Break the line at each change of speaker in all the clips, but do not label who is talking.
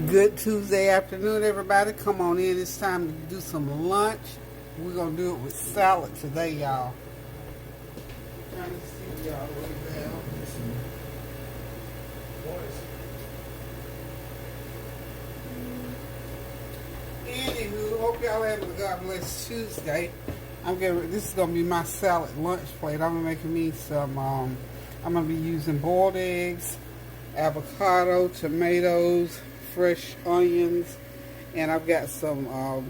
Good Tuesday afternoon, everybody. Come on in. It's time to do some lunch. We're going to do it with salad today, y'all. Trying to see y'all right now. Anywho, hope y'all having a God bless Tuesday. This is going to be my salad lunch plate. I'm making me some, I'm going to be using boiled eggs, avocado, tomatoes, fresh onions, and I've got some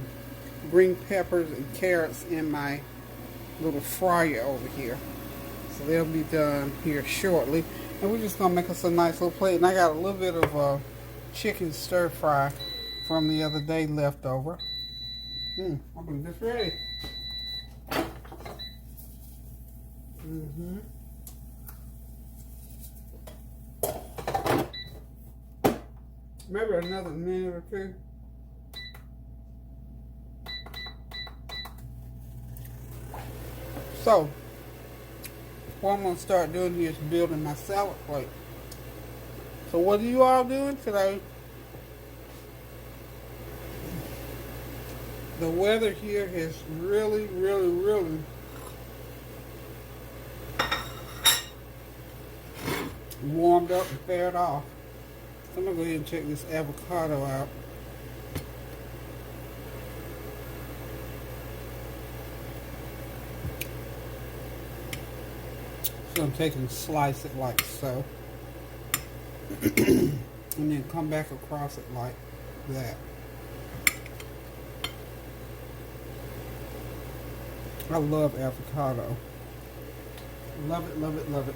green peppers and carrots in my little fryer over here. So they'll be done here shortly. And we're just going to make us a nice little plate. And I got a little bit of chicken stir fry from the other day left over. I believe it's ready. Maybe another minute or two. So, what I'm going to start doing here is building my salad plate. So what are you all doing today? The weather here has really warmed up and fared off. So I'm going to go ahead and check this avocado out. So I'm taking and slice it like so. And then come back across it like that. I love avocado. Love it, love it, love it.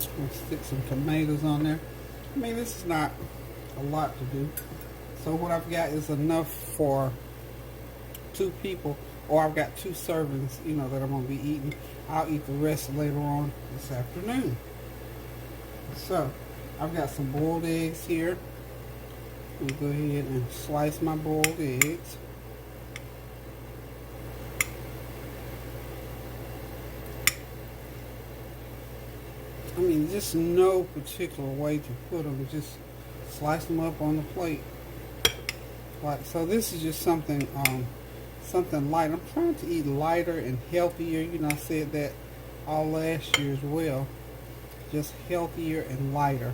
I'm going to stick some tomatoes on there. I mean, this is not a lot to do. So what I've got is enough for 2 people, or I've got 2 servings, you know, that I'm going to be eating. I'll eat the rest later on this afternoon. So, I've got some boiled eggs here. Let me go ahead and slice my boiled eggs. I mean, just no particular way to put them. Just slice them up on the plate. Like so. This is just something, something light. I'm trying to eat lighter and healthier. You know, I said that all last year as well. Just healthier and lighter,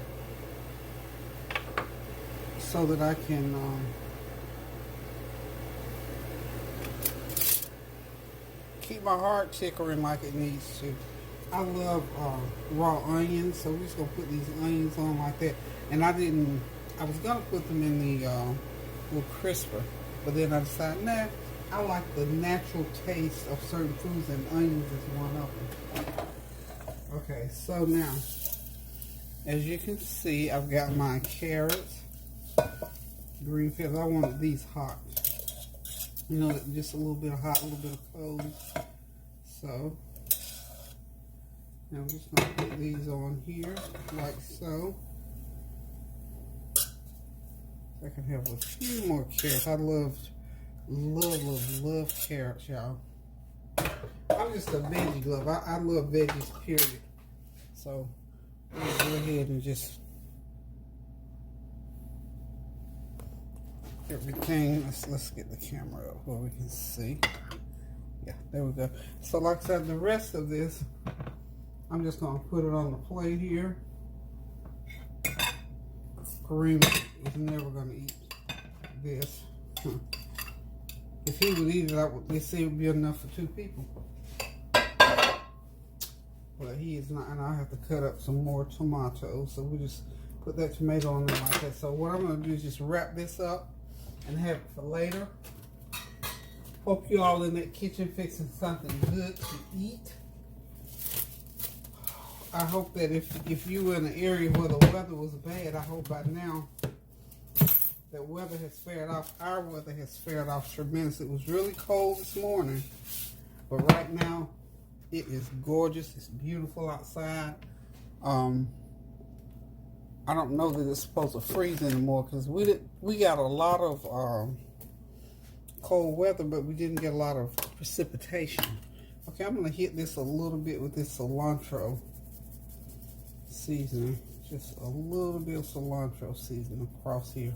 so that I can keep my heart tickling like it needs to. I love raw onions, so we're just going to put these onions on like that. And I was going to put them in the little crisper, but then I decided, nah, I like the natural taste of certain foods, and onions is one of them. Okay, so now, as you can see, I've got my carrots, green peppers. I wanted these hot. You know, just a little bit of hot, a little bit of cold. So, now I'm just going to put these on here, like so. I can have a few more carrots. I love carrots, y'all. I'm just a veggie lover. I love veggies, period. So, I'm going to go ahead and just everything. Let's get the camera up where we can see. Yeah, there we go. So, like I said, the rest of this, I'm just going to put it on the plate here. Kareem is never going to eat this. If he would eat it, they say it would be enough for 2 people. But he is not, and I'll have to cut up some more tomatoes. So we'll just put that tomato on there like that. So what I'm going to do is just wrap this up and have it for later. Hope you all in that kitchen fixing something good to eat. I hope that if you were in an area where the weather was bad, I hope by now that weather has fared off. Our weather has fared off tremendously. It was really cold this morning, but right now it is gorgeous. It's beautiful outside. I don't know that it's supposed to freeze anymore because we got a lot of cold weather, but we didn't get a lot of precipitation. Okay, I'm gonna hit this a little bit with this cilantro seasoning, Just a little bit of cilantro seasoning across here.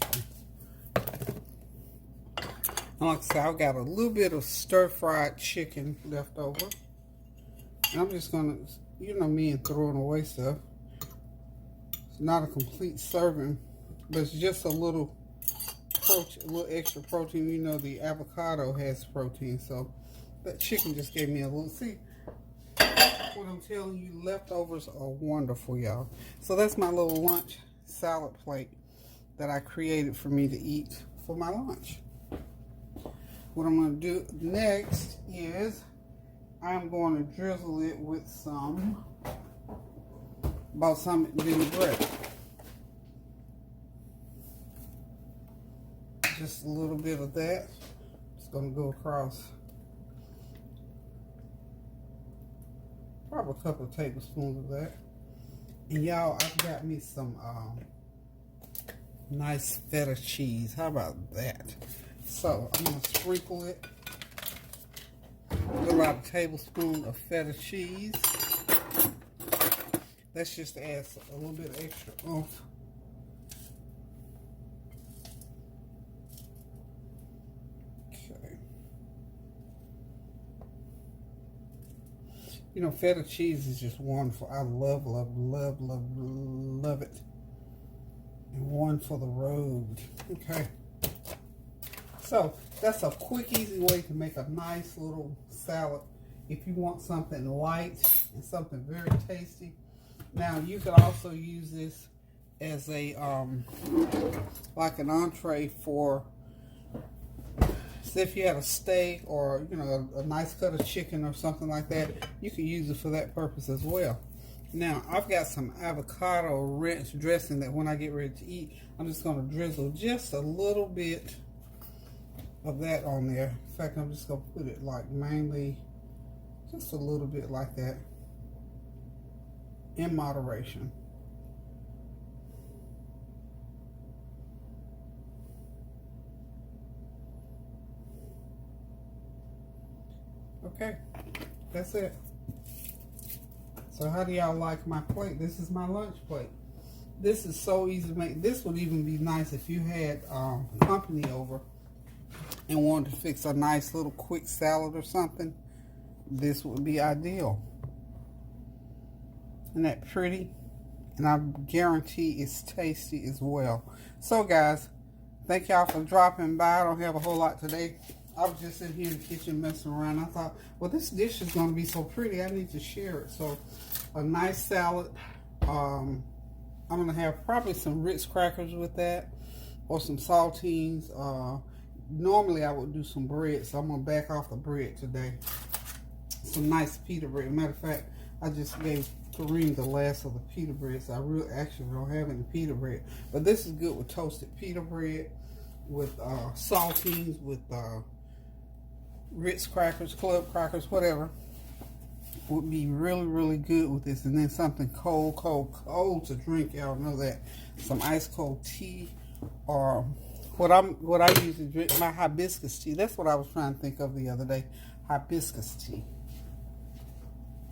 Okay. And like I said, I've got a little bit of stir-fried chicken left over. And I'm just gonna, you know me and throwing away stuff. It's not a complete serving, but it's just a little protein, a little extra protein. You know the avocado has protein, so that chicken just gave me a little, see, what I'm telling you, leftovers are wonderful, y'all. So that's my little lunch salad plate that I created for me to eat for my lunch. What I'm going to do next is I'm going to drizzle it with some balsamic vinaigrette. Just a little bit of that. It's going to go across probably a couple of tablespoons of that. And y'all, I've got me some nice feta cheese. How about that? So I'm going to sprinkle it with about a tablespoon of feta cheese. That's just to add a little bit of extra oomph. Okay. You know, feta cheese is just wonderful. I love, love, love, love, love it. And one for the road. Okay. So that's a quick, easy way to make a nice little salad if you want something light and something very tasty. Now you could also use this as a like an entree for, say if you had a steak or you know a nice cut of chicken or something like that, you could use it for that purpose as well. Now I've got some avocado ranch dressing that when I get ready to eat, I'm just going to drizzle just a little bit of that on there. In fact, I'm just going to put it like mainly just a little bit like that in moderation. Okay, that's it. So how do y'all like my plate? This is my lunch plate. This is so easy to make. This would even be nice if you had company over and wanted to fix a nice little quick salad or something. This would be ideal. Isn't that pretty? And I guarantee it's tasty as well. So guys, thank y'all for dropping by. I don't have a whole lot today. I was just in here in the kitchen messing around. I thought, well, this dish is going to be so pretty. I need to share it. So a nice salad. I'm going to have probably some Ritz crackers with that or some saltines. Normally I would do some bread, so I'm going to back off the bread today. Some nice pita bread. Matter of fact, I just gave Kareem the last of the pita bread, so I really actually don't have any pita bread. But this is good with toasted pita bread, with saltines, with Ritz crackers, club crackers, whatever. Would be really, really good with this. And then something cold, cold, cold to drink. Y'all know that. Some ice cold tea, or what I usually drink, my hibiscus tea. That's what I was trying to think of the other day. Hibiscus tea.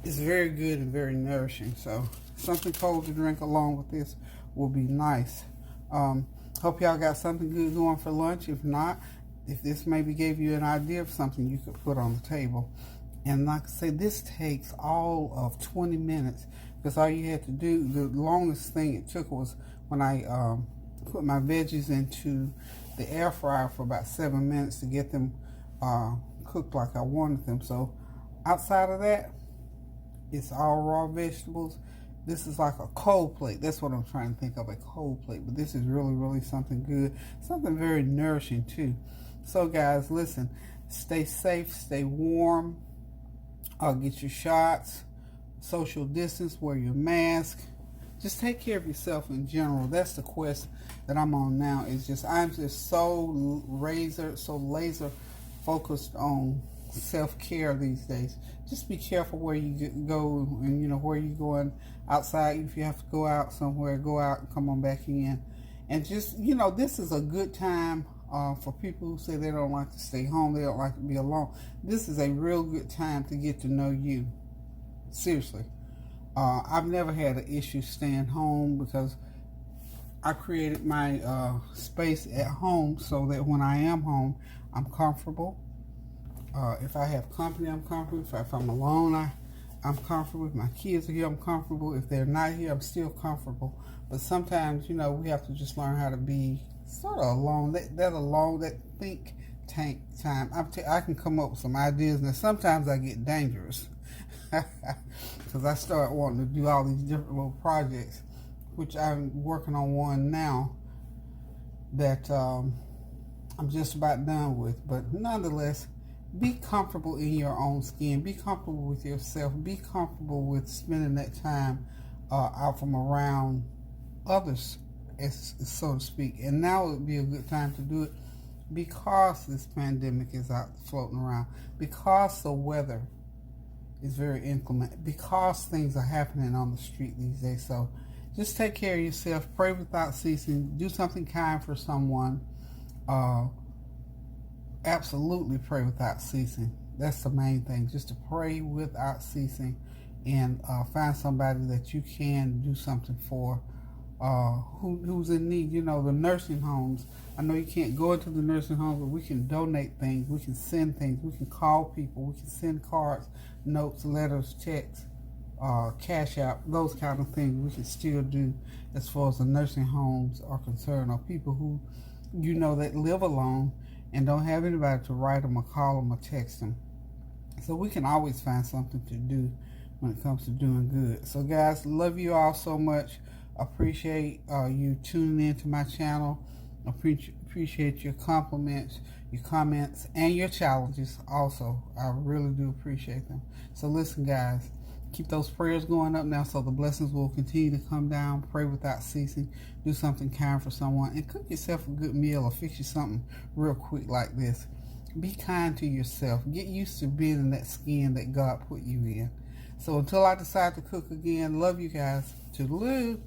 It's very good and very nourishing. So something cold to drink along with this will be nice. Hope y'all got something good going for lunch. If not, if this maybe gave you an idea of something you could put on the table. And like I say, this takes all of 20 minutes because all you had to do, the longest thing it took was when I put my veggies into the air fryer for about 7 minutes to get them cooked like I wanted them. So outside of that, it's all raw vegetables. This is like a cold plate. That's what I'm trying to think of, a cold plate. But this is really, really something good. Something very nourishing too. So guys, listen, stay safe, stay warm. Get your shots, social distance, wear your mask. Just take care of yourself in general. That's the quest that I'm on now. It's just, I'm just so laser focused on self-care these days. Just be careful where you go and, you know, where you're going outside. If you have to go out somewhere, go out and come on back in. And just, you know, this is a good time for people who say they don't like to stay home, they don't like to be alone. This is a real good time to get to know you. Seriously. I've never had an issue staying home because I created my space at home so that when I am home, I'm comfortable. If I have company, I'm comfortable. If I'm alone, I'm comfortable. If my kids are here, I'm comfortable. If they're not here, I'm still comfortable. But sometimes, you know, we have to just learn how to be sort of alone. That think tank time. I can come up with some ideas, and sometimes I get dangerous because I start wanting to do all these different little projects, which I'm working on one now that I'm just about done with. But nonetheless, be comfortable in your own skin. Be comfortable with yourself. Be comfortable with spending that time out from around others, so to speak. And now would be a good time to do it because this pandemic is out floating around, because the weather is very inclement, because things are happening on the street these days. So just take care of yourself. Pray without ceasing. Do something kind for someone. Absolutely pray without ceasing. That's the main thing, just to pray without ceasing, and find somebody that you can do something for who's in need. You know, the nursing homes. I know you can't go into the nursing homes, but we can donate things. We can send things. We can call people. We can send cards, notes, letters, checks, cash out, those kind of things we can still do as far as the nursing homes are concerned, or people who, you know, that live alone and don't have anybody to write them or call them or text them. So we can always find something to do when it comes to doing good. So guys, love you all so much. Appreciate you tuning into my channel. Appreciate your compliments, your comments, and your challenges also. I really do appreciate them. So listen guys, keep those prayers going up now so the blessings will continue to come down. Pray without ceasing. Do something kind for someone, and cook yourself a good meal or fix you something real quick like this. Be kind to yourself. Get used to being in that skin that God put you in. So until I decide to cook again, love you guys. Toodaloo.